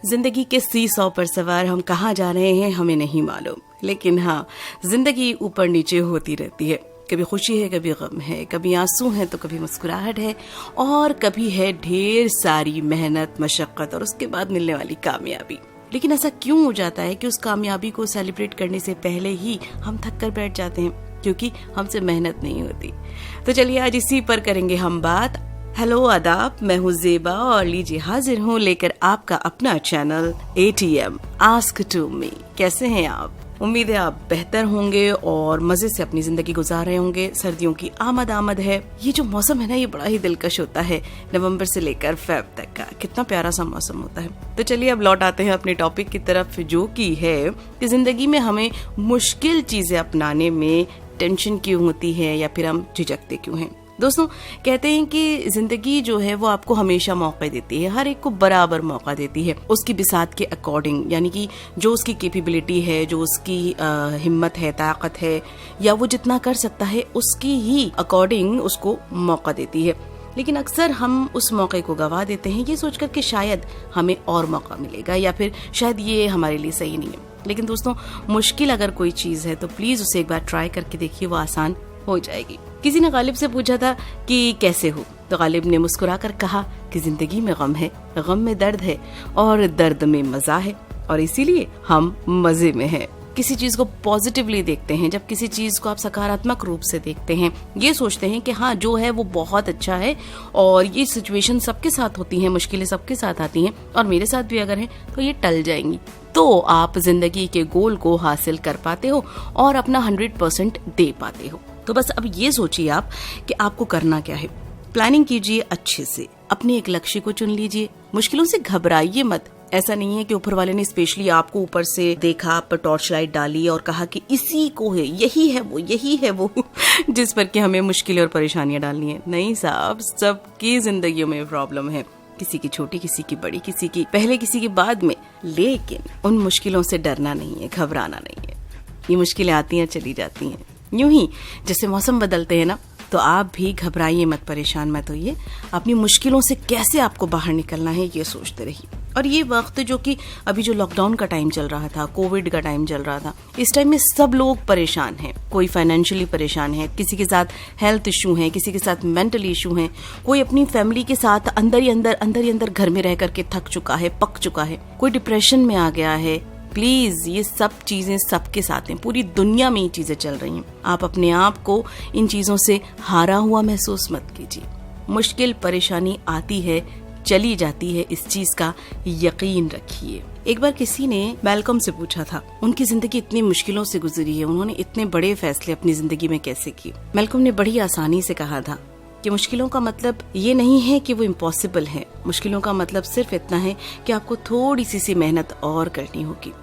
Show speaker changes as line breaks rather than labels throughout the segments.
जिंदगी के सी-सॉ पर सवार हम कहाँ जा रहे हैं हमें नहीं मालूम, लेकिन हाँ, जिंदगी ऊपर नीचे होती रहती है। कभी खुशी है, कभी गम है, कभी आंसू है तो कभी मुस्कुराहट है, और कभी है ढेर सारी मेहनत, मशक्कत और उसके बाद मिलने वाली कामयाबी। लेकिन ऐसा क्यों हो जाता है कि उस कामयाबी को सेलिब्रेट करने से पहले ही हम थक कर बैठ जाते हैं, क्योंकि हमसे मेहनत नहीं होती। तो चलिए आज इसी पर करेंगे हम बात। हेलो आदाब, मैं हूँ ज़ेबा और लीजिए हाजिर हूँ लेकर आपका अपना channel ATM ask to me. कैसे हैं आप? उम्मीद है आप बेहतर होंगे और मजे से अपनी जिंदगी गुजार रहे होंगे। सर्दियों की आमद है। ये जो मौसम है ना, ये बड़ा ही दिलकश होता है। नवंबर से लेकर फेब तक का कितना प्यारा सा मौसम होता है। तो चलिए अब लौट आते हैं अपने टॉपिक की तरफ, जो कि है कि जिंदगी में हमें मुश्किल चीजें अपनाने में टेंशन क्यों होती है या फिर हम झिझकते क्यों हैं। दोस्तों, कहते हैं कि जिंदगी जो है वो आपको हमेशा मौके देती है, हर एक को बराबर मौका देती है उसकी बिसात के अकॉर्डिंग, यानी कि जो उसकी कैपेबिलिटी है, जो उसकी हिम्मत है, ताकत है, या वो जितना कर सकता है उसकी ही अकॉर्डिंग उसको मौका देती है। लेकिन अक्सर हम उस मौके को गवा देते हैं ये सोचकर कि शायद हमें और मौका मिलेगा या फिर शायद ये हमारे लिए सही नहीं है। लेकिन दोस्तों, मुश्किल अगर कोई चीज है तो प्लीज उसे एक बार ट्राई करके देखिए, वो आसान हो जाएगी। किसी ने गालिब से पूछा था कि कैसे हो, तो गालिब ने मुस्कुराकर कहा कि जिंदगी में गम है, गम में दर्द है और दर्द में मजा है, और इसीलिए हम मजे में हैं। किसी चीज को पॉजिटिवली देखते हैं, जब किसी चीज को आप सकारात्मक रूप से देखते हैं, ये सोचते हैं कि हाँ जो है वो बहुत अच्छा है और ये सिचुएशन सबके साथ होती है, मुश्किलें सबके साथ आती हैं और मेरे साथ भी अगर है तो ये टल जाएंगी, तो आप जिंदगी के गोल को हासिल कर पाते हो और अपना 100% दे पाते हो। तो बस अब ये सोचिए आप कि आपको करना क्या है। प्लानिंग कीजिए अच्छे से, अपने एक लक्ष्य को चुन लीजिए, मुश्किलों से घबराइए मत। ऐसा नहीं है कि ऊपर वाले ने स्पेशली आपको ऊपर से देखा, आप पर टॉर्च लाइट डाली और कहा कि इसी को है, यही है वो जिस पर कि हमें मुश्किलें और परेशानियां डालनी है। नहीं साहब, सबकी जिंदगियों में प्रॉब्लम है, किसी की छोटी, किसी की बड़ी, किसी की पहले, किसी की बाद में। लेकिन उन मुश्किलों से डरना नहीं है, घबराना नहीं है। ये मुश्किलें आती हैं, चली जाती हैं। यूं ही जैसे मौसम बदलते हैं ना, तो आप भी घबराइए मत, परेशान मत होइए। अपनी मुश्किलों से कैसे आपको बाहर निकलना है ये सोचते रहिए। और ये वक्त जो कि अभी जो लॉकडाउन का टाइम चल रहा था, कोविड का टाइम चल रहा था, इस टाइम में सब लोग परेशान हैं। कोई फाइनेंशियली परेशान है, किसी के साथ हेल्थ इशू है, किसी के साथ मेंटल इशू है, कोई अपनी फैमिली के साथ अंदर ही अंदर घर में रह करके थक चुका है, पक चुका है, कोई डिप्रेशन में आ गया है। प्लीज, ये सब चीजें सबके साथ हैं, पूरी दुनिया में ये चीजें चल रही हैं। आप अपने आप को इन चीजों से हारा हुआ महसूस मत कीजिए। मुश्किल परेशानी आती है, चली जाती है, इस चीज का यकीन रखिए। एक बार किसी ने मैल्कम से पूछा था, उनकी जिंदगी इतनी मुश्किलों से गुजरी है, उन्होंने इतने बड़े फैसले अपनी जिंदगी में कैसे किए। मैल्कम ने बड़ी आसानी से कहा था कि मुश्किलों का मतलब ये नहीं है कि वो इम्पॉसिबल है। मुश्किलों का मतलब सिर्फ इतना है कि आपको थोड़ी सी मेहनत और करनी होगी,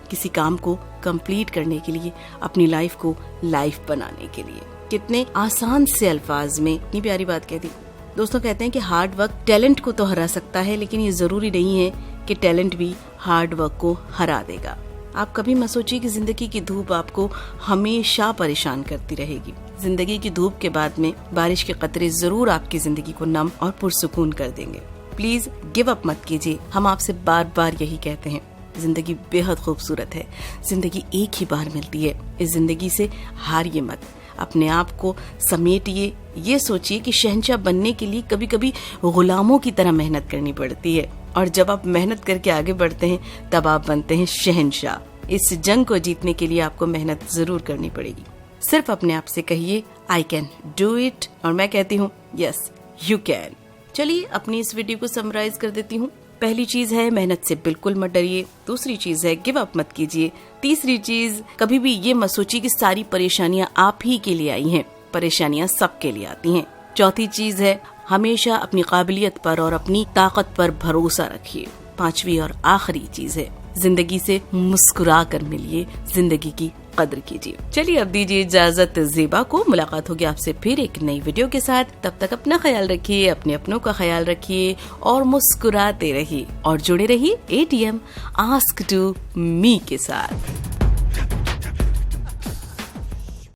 किसी काम को कंप्लीट करने के लिए, अपनी लाइफ को लाइफ बनाने के लिए। कितने आसान से अल्फाज में इतनी प्यारी बात कह दी। दोस्तों, कहते हैं कि हार्ड वर्क टैलेंट को तो हरा सकता है, लेकिन ये जरूरी नहीं है कि टैलेंट भी हार्ड वर्क को हरा देगा। आप कभी मत सोचिए कि जिंदगी की धूप आपको हमेशा परेशान करती रहेगी। जिंदगी की धूप के बाद में बारिश के कतरे जरूर आपकी जिंदगी को नम और पुरसुकून कर देंगे। प्लीज गिव अप मत कीजिए। हम आपसे बार बार यही कहते हैं, जिंदगी बेहद खूबसूरत है, जिंदगी एक ही बार मिलती है, इस जिंदगी से हारिए मत, अपने आप को समेटिए। ये सोचिए कि शहंशाह बनने के लिए कभी कभी गुलामों की तरह मेहनत करनी पड़ती है, और जब आप मेहनत करके आगे बढ़ते हैं तब आप बनते हैं शहंशाह। इस जंग को जीतने के लिए आपको मेहनत जरूर करनी पड़ेगी। सिर्फ अपने आप से कहिए आई कैन डू इट, और मैं कहती हूँ यस यू कैन। चलिए अपनी इस वीडियो को समराइज कर देती हूँ। पहली चीज है, मेहनत से बिल्कुल मत डरिए। दूसरी चीज है, गिव अप मत कीजिए। तीसरी चीज, कभी भी ये मत सोचिए कि सारी परेशानियां आप ही के लिए आई हैं, परेशानियां सबके लिए आती हैं। चौथी चीज है, हमेशा अपनी काबिलियत पर और अपनी ताकत पर भरोसा रखिए। पांचवी और आखिरी चीज है, जिंदगी से मुस्कुरा कर मिलिए, जिंदगी की कदर कीजिए। चलिए अब दीजिए इजाजत ज़ेबा को। मुलाकात होगी आपसे फिर एक नई वीडियो के साथ। तब तक अपना ख्याल रखिए, अपने अपनों का ख्याल रखिए और मुस्कुराते रहिए और जुड़े रहिए ATM आस्क टू मी के साथ।